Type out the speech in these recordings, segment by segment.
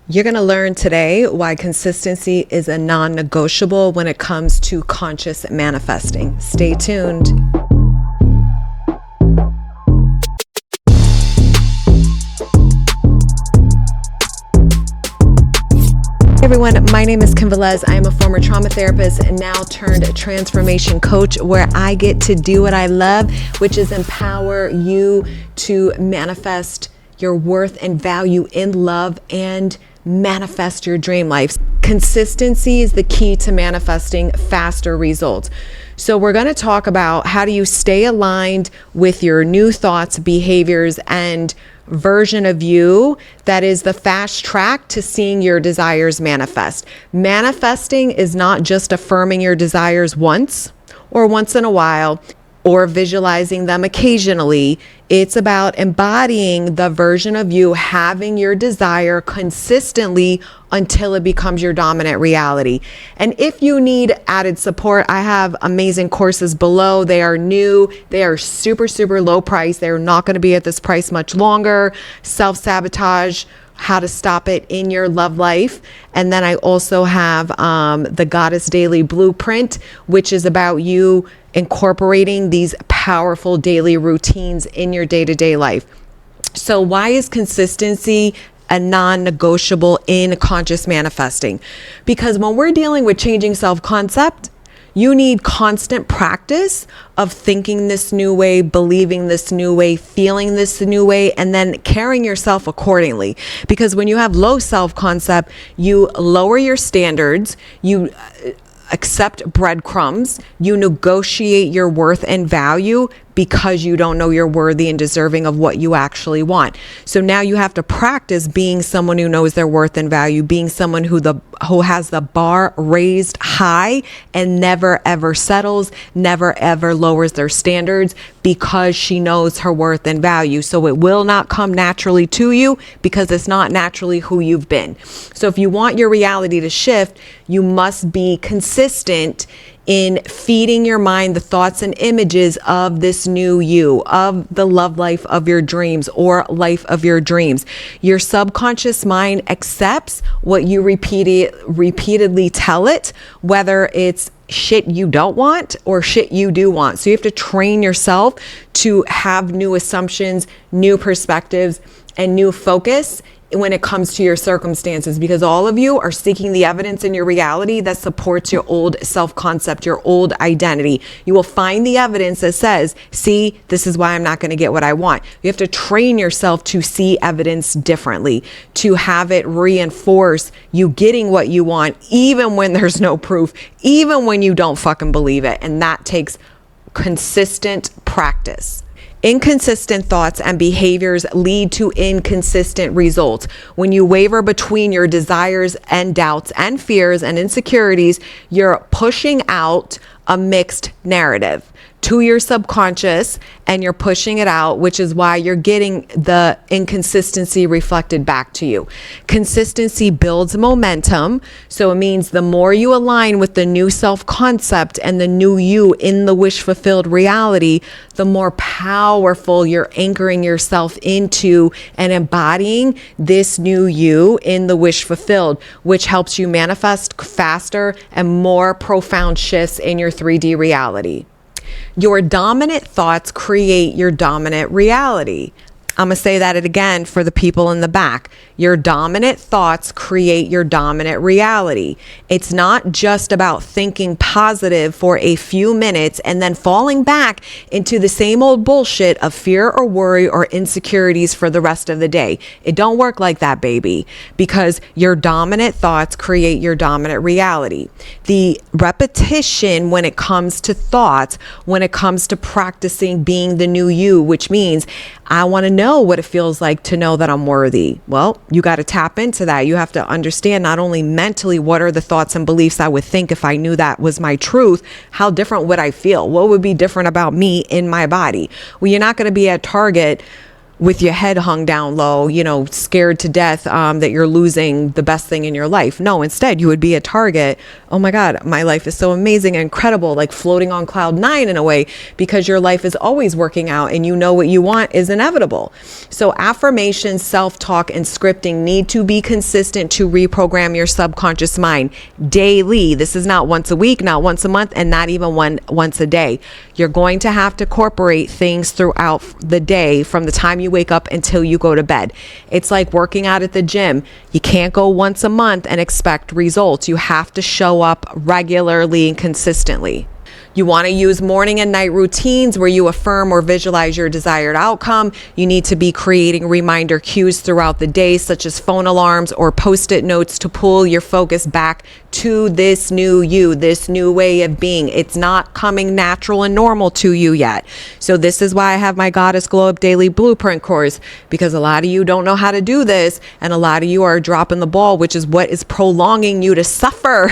You're going to learn today why consistency is a non-negotiable when it comes to conscious manifesting. Stay tuned. Hey everyone, my name is Kim Velez. I am a former trauma therapist and now turned transformation coach, where I get to do what I love, which is empower you to manifest your worth and value in love and manifest your dream life. Consistency is the key to manifesting faster results. So we're going to talk about how do you stay aligned with your new thoughts, behaviors, and version of you that is the fast track to seeing your desires manifest. Manifesting is not just affirming your desires once or once in a while or visualizing them occasionally. It's about embodying the version of you having your desire consistently until it becomes your dominant reality. And if you need added support, I have amazing courses below. They are new. They are super, super low price. They're not going to be at this price much longer. Self-sabotage, how to stop it in your love life. And then I also have the Goddess Daily Blueprint, which is about you incorporating these powerful daily routines in your day-to-day life. So why is consistency a non-negotiable in conscious manifesting? Because when we're dealing with changing self-concept, you need constant practice of thinking this new way, believing this new way, feeling this new way, and then carrying yourself accordingly. Because when you have low self-concept, you lower your standards, you accept breadcrumbs, you negotiate your worth and value because you don't know you're worthy and deserving of what you actually want. So now you have to practice being someone who knows their worth and value, being someone who has the bar raised high and never ever settles, never ever lowers their standards, because she knows her worth and value. So it will not come naturally to you because it's not naturally who you've been. So if you want your reality to shift, you must be consistent in feeding your mind the thoughts and images of this new you, of the love life of your dreams or life of your dreams. Your subconscious mind accepts what you repeatedly tell it, whether it's shit you don't want or shit you do want. So you have to train yourself to have new assumptions, new perspectives, and new focus when it comes to your circumstances, because all of you are seeking the evidence in your reality that supports your old self-concept, your old identity. You will find the evidence that says, see, this is why I'm not going to get what I want. You have to train yourself to see evidence differently, to have it reinforce you getting what you want, even when there's no proof, even when you don't fucking believe it. And that takes consistent practice. Inconsistent thoughts and behaviors lead to inconsistent results. When you waver between your desires and doubts and fears and insecurities, you're pushing out a mixed narrative to your subconscious, and you're pushing it out, which is why you're getting the inconsistency reflected back to you. Consistency builds momentum. So it means the more you align with the new self-concept and the new you in the wish-fulfilled reality, the more powerful you're anchoring yourself into and embodying this new you in the wish-fulfilled, which helps you manifest faster and more profound shifts in your 3D reality. Your dominant thoughts create your dominant reality. I'm going to say that again for the people in the back. Your dominant thoughts create your dominant reality. It's not just about thinking positive for a few minutes and then falling back into the same old bullshit of fear or worry or insecurities for the rest of the day. It don't work like that, baby, because your dominant thoughts create your dominant reality. The repetition when it comes to thoughts, when it comes to practicing being the new you, which means I want to know what it feels like to know that I'm worthy. Well, you got to tap into that. You have to understand not only mentally what are the thoughts and beliefs I would think if I knew that was my truth, how different would I feel? What would be different about me in my body? Well, you're not going to be at Target with your head hung down low, scared to death that you're losing the best thing in your life. No, instead you would be a target. Oh my God, my life is so amazing and incredible, like floating on cloud nine in a way, because your life is always working out and you know what you want is inevitable. So affirmations, self-talk, and scripting need to be consistent to reprogram your subconscious mind daily. This is not once a week, not once a month, and not even once a day. You're going to have to incorporate things throughout the day from the time you wake up until you go to bed. It's like working out at the gym. You can't go once a month and expect results. You have to show up regularly and consistently. You want to use morning and night routines where you affirm or visualize your desired outcome. You need to be creating reminder cues throughout the day, such as phone alarms or post-it notes, to pull your focus back to this new you, this new way of being. It's not coming natural and normal to you yet. So this is why I have my Goddess Glow Up Daily Blueprint course, because a lot of you don't know how to do this, and a lot of you are dropping the ball, which is what is prolonging you to suffer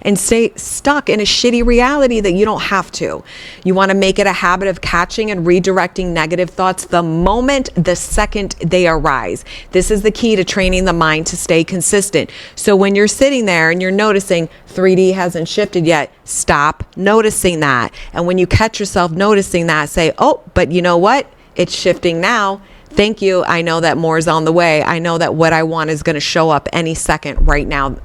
and stay stuck in a shitty reality that you don't have to. You want to make it a habit of catching and redirecting negative thoughts the second they arise. This is the key to training the mind to stay consistent. So when you're sitting there and you're noticing 3D hasn't shifted yet, stop noticing that. And when you catch yourself noticing that, say, oh, but you know what? It's shifting now. Thank you. I know that more is on the way. I know that what I want is going to show up any second right now,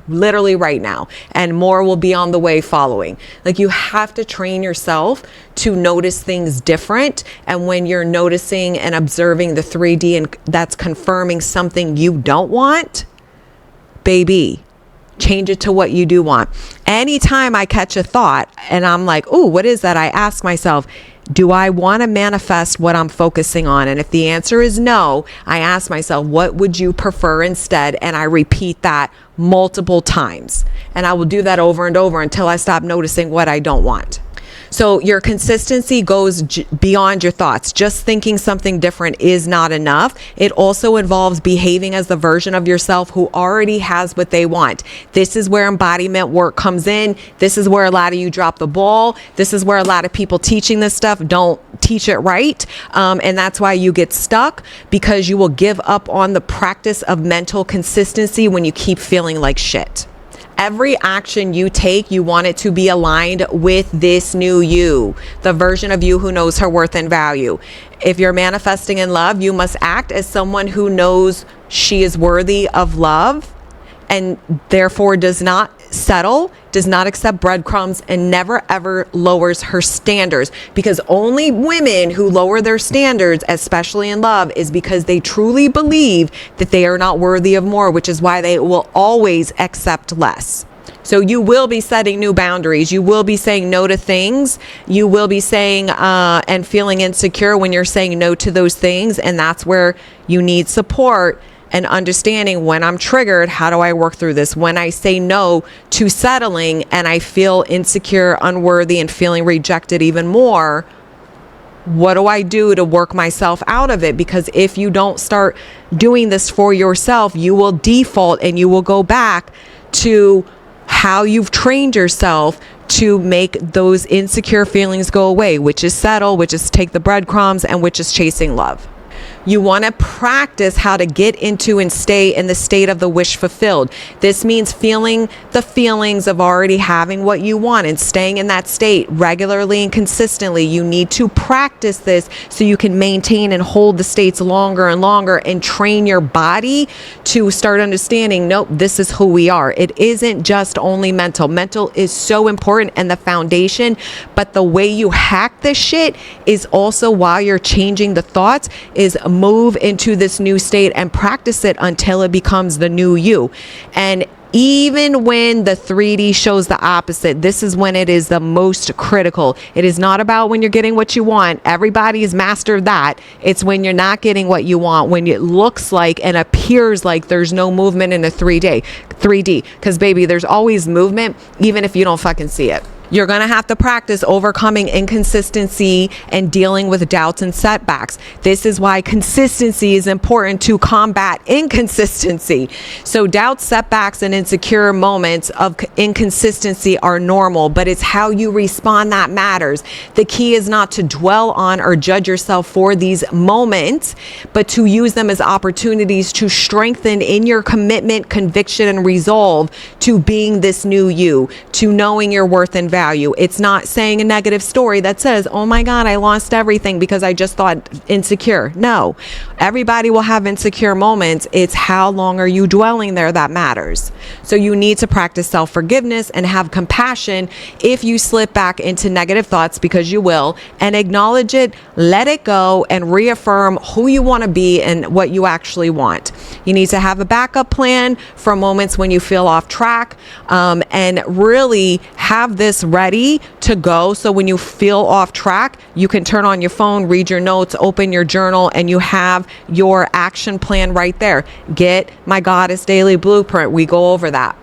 literally right now. And more will be on the way following. Like, you have to train yourself to notice things different. And when you're noticing and observing the 3D and that's confirming something you don't want, baby, change it to what you do want. Anytime I catch a thought and I'm like, oh, what is that? I ask myself, do I want to manifest what I'm focusing on? And if the answer is no, I ask myself, what would you prefer instead? And I repeat that multiple times. And I will do that over and over until I stop noticing what I don't want. So your consistency goes beyond your thoughts. Just thinking something different is not enough. It also involves behaving as the version of yourself who already has what they want. This is where embodiment work comes in. This is where a lot of you drop the ball. This is where a lot of people teaching this stuff don't teach it right. And that's why you get stuck, because you will give up on the practice of mental consistency when you keep feeling like shit. Every action you take, you want it to be aligned with this new you, the version of you who knows her worth and value. If you're manifesting in love, you must act as someone who knows she is worthy of love and therefore does not settle, does not accept breadcrumbs, and never ever lowers her standards. Because only women who lower their standards, especially in love, is because they truly believe that they are not worthy of more, which is why they will always accept less. So you will be setting new boundaries. You will be saying no to things. You will be saying and feeling insecure when you're saying no to those things. And that's where you need support and understanding, when I'm triggered, how do I work through this? When I say no to settling and I feel insecure, unworthy, and feeling rejected even more, what do I do to work myself out of it? Because if you don't start doing this for yourself, you will default and you will go back to how you've trained yourself to make those insecure feelings go away, which is settle, which is take the breadcrumbs, and which is chasing love. You want to practice how to get into and stay in the state of the wish fulfilled. This means feeling the feelings of already having what you want and staying in that state regularly and consistently. You need to practice this so you can maintain and hold the states longer and longer, and train your body to start understanding, nope, this is who we are. It isn't just only mental. Mental is so important and the foundation, but the way you hack this shit is also, while you're changing the thoughts, is move into this new state and practice it until it becomes the new you. And even when the 3D shows the opposite, this is when it is the most critical. It is not about when you're getting what you want. Everybody's mastered that. It's when you're not getting what you want, when it looks like and appears like there's no movement in the 3D. Because baby, there's always movement, even if you don't fucking see it. You're going to have to practice overcoming inconsistency and dealing with doubts and setbacks. This is why consistency is important to combat inconsistency. So doubts, setbacks, and insecure moments of inconsistency are normal, but it's how you respond that matters. The key is not to dwell on or judge yourself for these moments, but to use them as opportunities to strengthen in your commitment, conviction, and resolve to being this new you, to knowing your worth and value. It's not saying a negative story that says, oh my God, I lost everything because I just thought insecure. No, everybody will have insecure moments. It's how long are you dwelling there that matters. So you need to practice self-forgiveness and have compassion if you slip back into negative thoughts, because you will, and acknowledge it, let it go, and reaffirm who you want to be and what you actually want. You need to have a backup plan for moments when you feel off track, and really have this ready to go. So when you feel off track, you can turn on your phone, read your notes, open your journal, and you have your action plan right there. Get my Goddess Daily Blueprint. We go over that.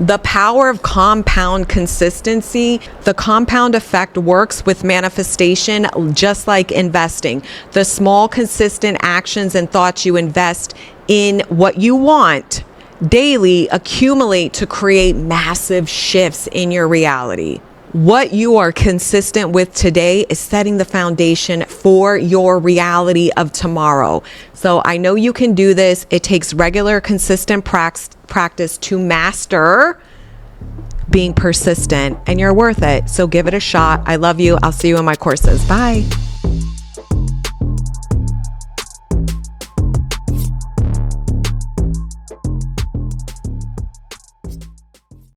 The power of compound consistency. The compound effect works with manifestation just like investing. The small, consistent actions and thoughts you invest in what you want daily accumulate to create massive shifts in your reality. What you are consistent with today is setting the foundation for your reality of tomorrow. So I know you can do this. It takes regular, consistent practice to master being persistent, and you're worth it. So give it a shot. I love you. I'll see you in my courses. Bye.